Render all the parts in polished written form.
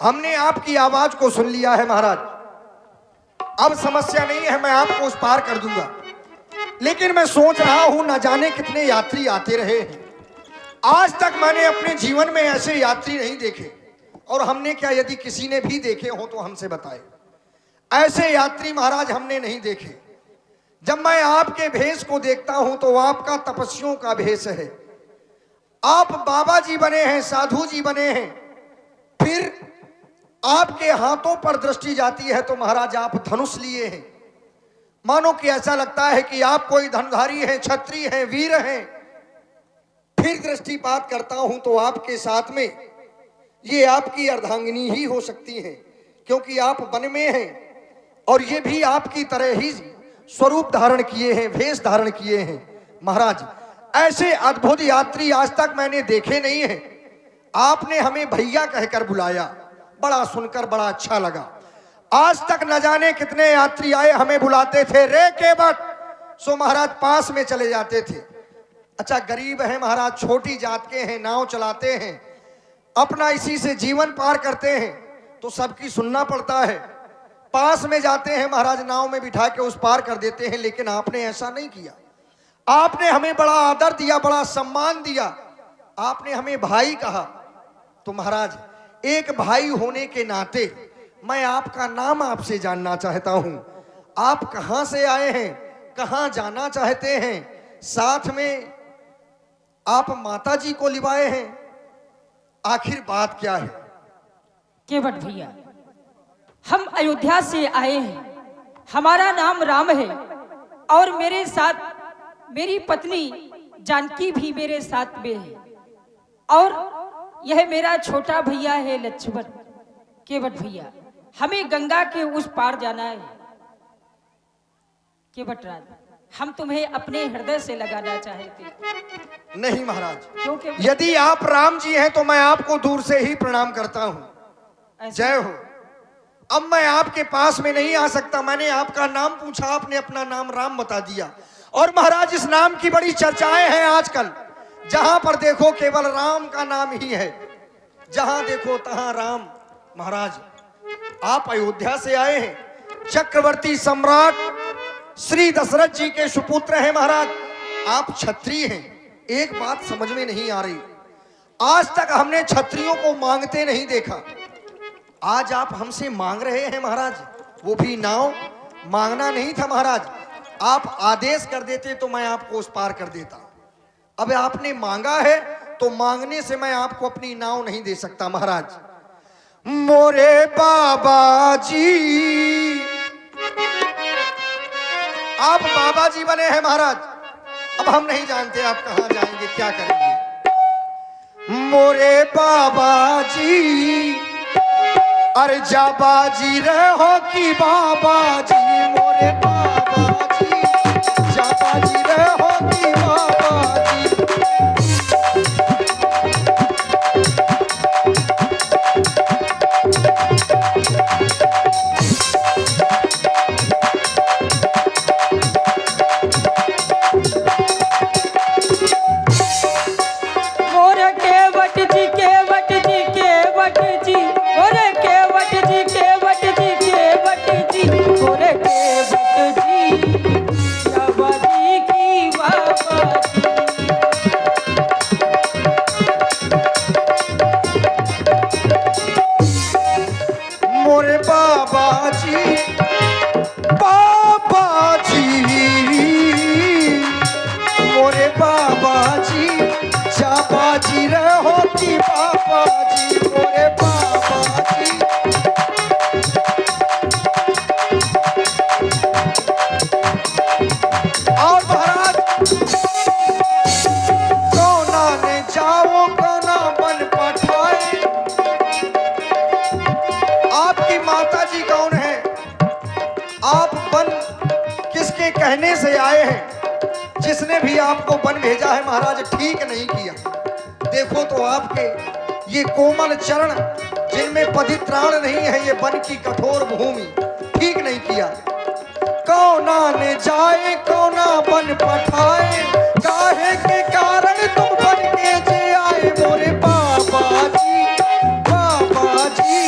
हमने आपकी आवाज को सुन लिया है महाराज। अब समस्या नहीं है, मैं आपको उस पार कर दूंगा। लेकिन मैं सोच रहा हूं, न जाने कितने यात्री आते रहे हैं। आज तक मैंने अपने जीवन में ऐसे यात्री नहीं देखे, और हमने क्या, यदि किसी ने भी देखे हो तो हमसे बताए। ऐसे यात्री महाराज हमने नहीं देखे। जब मैं आपके भेष को देखता हूं तो आपका तपस्वियों का भेष है। आप बाबा जी बने हैं, साधु जी बने हैं, फिर आपके हाथों पर दृष्टि जाती है तो महाराज आप धनुष लिए हैं। मानो कि ऐसा लगता है कि आप कोई धनुधारी हैं, क्षत्रिय हैं, वीर हैं। फिर दृष्टिपात करता हूं तो आपके साथ में ये आपकी अर्धांगिनी ही हो सकती हैं, क्योंकि आप वन में हैं और ये भी आपकी तरह ही स्वरूप धारण किए हैं, भेष धारण किए हैं। महाराज ऐसे अद्भुत यात्री आज तक मैंने देखे नहीं हैं। आपने हमें भैया कहकर बुलाया, बड़ा सुनकर बड़ा अच्छा लगा। आज तक न जाने कितने यात्री आए, हमें बुलाते थे, रे केवट, सो महाराज पास में चले जाते थे। अच्छा गरीब है महाराज, छोटी जात के हैं, नाव चलाते हैं, अपना इसी से जीवन पार करते हैं, तो सबकी सुनना पड़ता है। पास में जाते हैं महाराज, नाव में बिठा के उस पार कर देते हैं। लेकिन आपने ऐसा नहीं किया। आपने हमें बड़ा आदर दिया, बड़ा सम्मान दिया। आपने हमें भाई कहा। तो महाराज एक भाई होने के नाते मैं आपका नाम आपसे जानना चाहता हूं। आप कहां से आए हैं, कहां जाना चाहते हैं? साथ में आप माता जी को लिवाए हैं, आखिर बात क्या है? केवट भैया, हम अयोध्या से आए हैं। हमारा नाम राम है और मेरे साथ मेरी पत्नी जानकी भी मेरे साथ में है, और यह मेरा छोटा भैया है लक्ष्मण। केवट भैया, हमें गंगा के उस पार जाना है। केवट राज, हम तुम्हें अपने हृदय से लगाना चाहते। नहीं महाराज, क्योंकि यदि आप राम जी हैं तो मैं आपको दूर से ही प्रणाम करता हूं। जय हो। अब मैं आपके पास में नहीं आ सकता। मैंने आपका नाम पूछा, आपने अपना नाम राम बता दिया। और महाराज इस नाम की बड़ी चर्चाएं हैं आजकल। जहां पर देखो केवल राम का नाम ही है, जहां देखो तहां राम। महाराज आप अयोध्या से आए हैं, चक्रवर्ती सम्राट श्री दशरथ जी के सुपुत्र हैं। महाराज आप क्षत्रिय हैं। एक बात समझ में नहीं आ रही, आज तक हमने क्षत्रियों को मांगते नहीं देखा। आज आप हमसे मांग रहे हैं महाराज, वो भी नाव। मांगना नहीं था महाराज, आप आदेश कर देते तो मैं आपको उस पार कर देता। अब आपने मांगा है तो मांगने से मैं आपको अपनी नाव नहीं दे सकता। महाराज मोरे बाबा जी, आप बाबा जी बने हैं महाराज। अब हम नहीं जानते आप कहां जाएंगे, क्या करेंगे। मोरे बाबा जी, अरे जाबा जी रहो कि बाबा जी, मोरे बाबा जी, जाबा जी रहो कि बाबा जी। कहने से आए हैं। जिसने भी आपको वन भेजा है महाराज ठीक नहीं किया। देखो तो आपके ये कोमल चरण जिनमें पवित्राण नहीं है, ये वन की कठोर भूमि, ठीक नहीं किया। कौना ने जाए कौना बन पठाए, काहे के कारण तुम बन के जे आए मोरे बाबा जी, बाबा जी।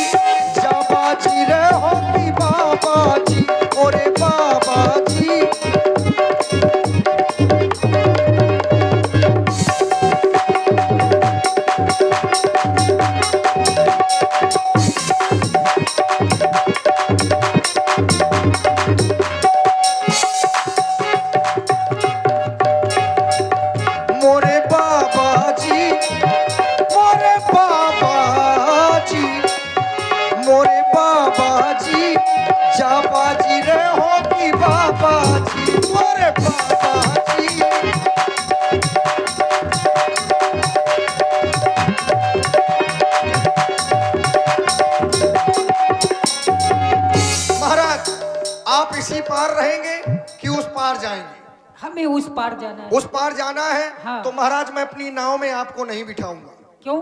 हमें उस पार जाना है। उस पार जाना है। हाँ। तो महाराज मैं अपनी नाव में आपको नहीं बिठाऊंगा। क्यों?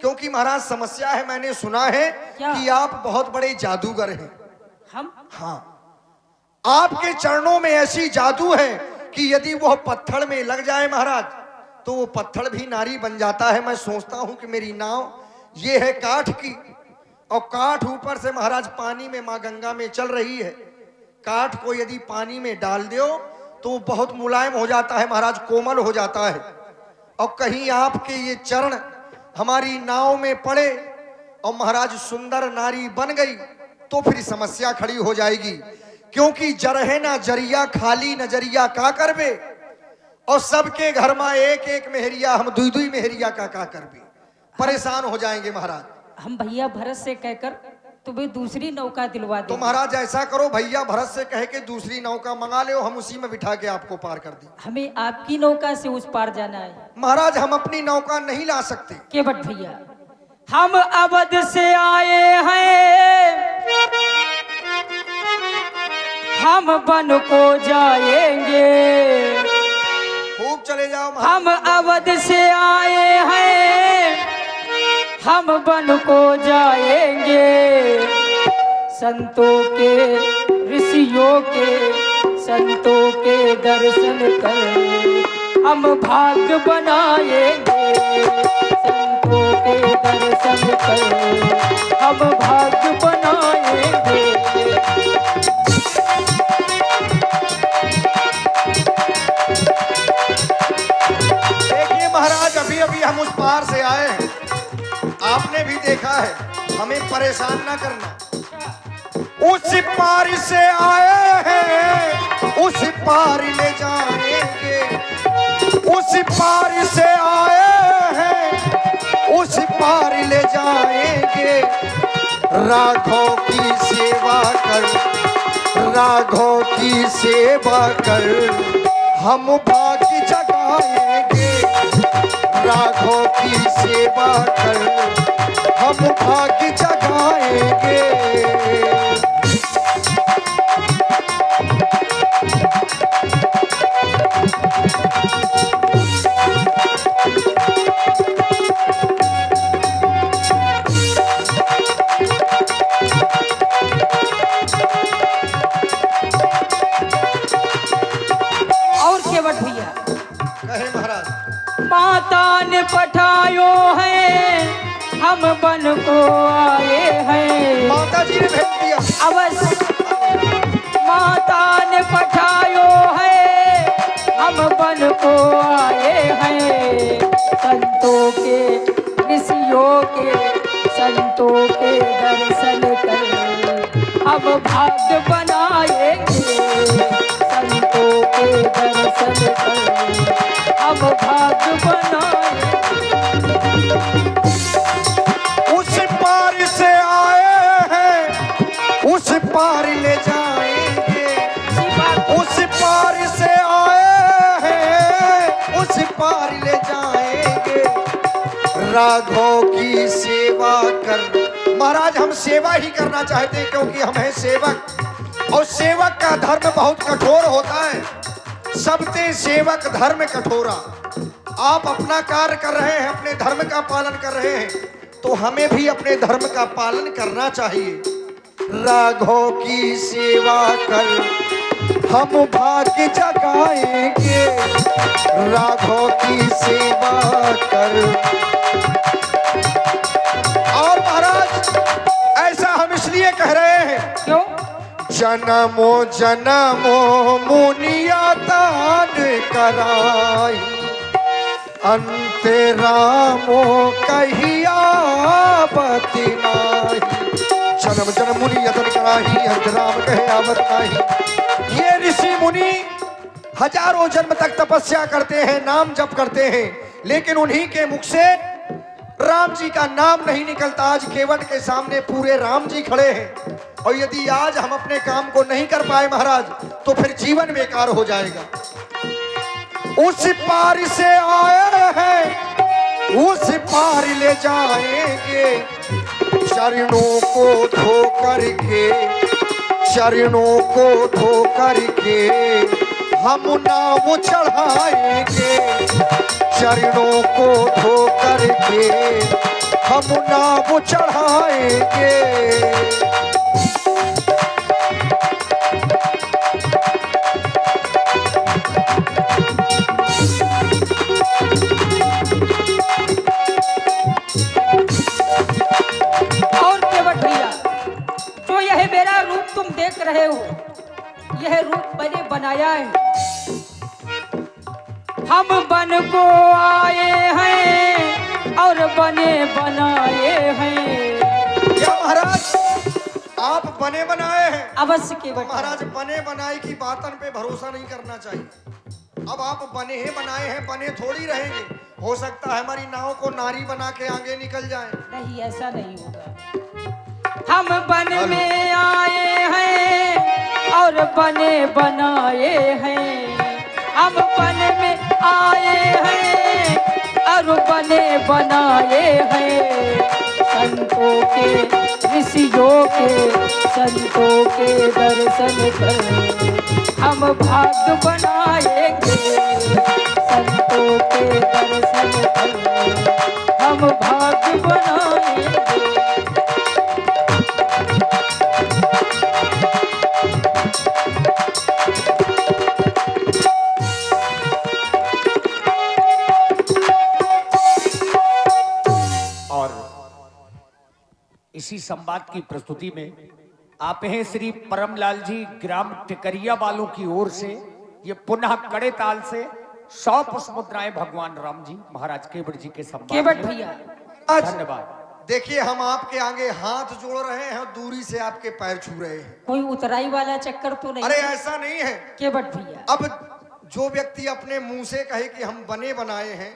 क्योंकि महाराज समस्या है, मैंने सुना है क्या? कि आप बहुत बड़े जादूगर हैं। हम? हाँ, आपके चरणों में ऐसी जादू है कि यदि वह पत्थर में लग जाए महाराज तो वो पत्थर भी नारी बन जाता है। मैं सोचता हूं कि मेरी नाव ये है काठ की, और काठ ऊपर से महाराज पानी में मां गंगा में चल रही है। काठ को यदि पानी में डाल दो तो वो बहुत मुलायम हो जाता है महाराज, कोमल हो जाता है। और कहीं आपके ये चरण हमारी नाव में पड़े और महाराज सुंदर नारी बन गई तो फिर समस्या खड़ी हो जाएगी। क्योंकि जरहे ना जरिया खाली नजरिया का करबे, और सबके घर में एक एक मेहरिया, हम दुई दुई मेहरिया का करबे। परेशान हो जाएंगे महाराज। हम भैया भरत से कहकर तुम्हें दूसरी नौका दिलवा तो दें। महाराज ऐसा करो, भैया भरत से कह के दूसरी नौका मंगा ले, हम उसी में बिठा के आपको पार कर दें। हमें आपकी नौका से उस पार जाना है। महाराज हम अपनी नौका नहीं ला सकते। केवट भैया, हम अवध से आए हैं, हम बन को जाएंगे। खूब चले जाओ महाराज। हम अवध से आए हैं, हम बन को जाएंगे। संतों के, ऋषियों के, संतों के दर्शन कर हम भाग्य बनाएंगे। संतों के दर्शन कर हम भाग्य बनाएंगे। देखिए महाराज, अभी अभी हम उस पार से आए हैं, आपने भी देखा है, हमें परेशान ना करना। उस पार से आए हैं, उस पार ले जाएंगे। उस पार से आए हैं, उस पार ले जाएंगे। राघव की सेवा कर, राघव की सेवा कर हम भाग्य जगाएंगे। राघव की सेवा कर हम भाग्य जगाएंगे। और केवट भैया, कहे महाराज। माता ने पठायो है, हम बन को आए हैं। माता जी ने भेज दिया। अवश्य माता ने पठायो है, हम बन को आए हैं। संतों के, ऋषियों के, संतों के दर्शन कर हम भाग्य बनाएंगे। संतों के दर्शन कर हम भाग्य बनाएंगे। उस पार से आए हैं, उस पार ले जाएंगे। उस पार से आए हैं, उस पार ले जाएंगे। राघव की सेवा कर। महाराज हम सेवा ही करना चाहते हैं, क्योंकि हम हैं सेवक, और सेवक का धर्म बहुत कठोर होता है। सबते सेवक धर्म कठोरा। आप अपना कार्य कर रहे हैं, अपने धर्म का पालन कर रहे हैं, तो हमें भी अपने धर्म का पालन करना चाहिए। राघव की सेवा कर हम भाग्य जगाएंगे। राघव की सेवा कर। और महाराज ऐसा हम इसलिए कह रहे हैं, क्यों? जन्मो जन्मो मुनिया दान कराई, अंत रामो कहिया बतिनाई। जन्म जन्म मुनि यतन कराही, अंत राम कहे आवत नाही। ये ऋषि मुनि हजारों जन्म तक तपस्या करते हैं, नाम जप करते हैं, लेकिन उन्हीं के मुख से राम जी का नाम नहीं निकलता। आज केवट के सामने पूरे राम जी खड़े हैं, और यदि आज हम अपने काम को नहीं कर पाए महाराज तो फिर जीवन बेकार हो जाएगा। उस पार से आए हैं, उस पार ले जाएंगे। चरणों को धो करके, चरणों को धो करके हम नाम चढ़ाएंगे, चरणों को धो करके हम नाम चढ़ाएंगे। और केवट भैया, जो यह मेरा रूप तुम देख रहे हो, यह रूप मैंने बनाया है। हम बन को आए हैं और बने बनाए हैं। क्या महाराज आप बने बनाए हैं? अवश्य केवट महाराज बने बनाए की बातन पे भरोसा नहीं करना चाहिए। अब आप बने ही बनाए हैं, बने थोड़ी रहेंगे। हो सकता है हमारी नाव को नारी बना के आगे निकल जाए। नहीं, ऐसा नहीं होगा। हम बन में आए हैं और बने बनाए हैं। हम बन में आए हैं और बने बनाए हैं। संतों के ऋषियों के संतों के दर्शन कर हम भाग्य बनाएंगे। संतों के दर्शन कर हम भाग्य बनाएंगे। इसी संवाद की प्रस्तुति में आप हैं श्री परमलाल जी ग्राम टिकरिया वालों की ओर से ये पुनः कड़े ताल से 100 पुष्प मुद्राएं भगवान राम जी महाराज केवट जी के संवाद केवट में। भैया, धन्यवाद। देखिए हम आपके आगे हाथ जोड़ रहे हैं और दूरी से आपके पैर छू रहे हैं। कोई उतराई वाला चक्कर तो नहीं? अरे ऐसा नहीं है। केवट भैया, अब जो व्यक्ति अपने मुंह से कहे कि हम बने बनाए हैं,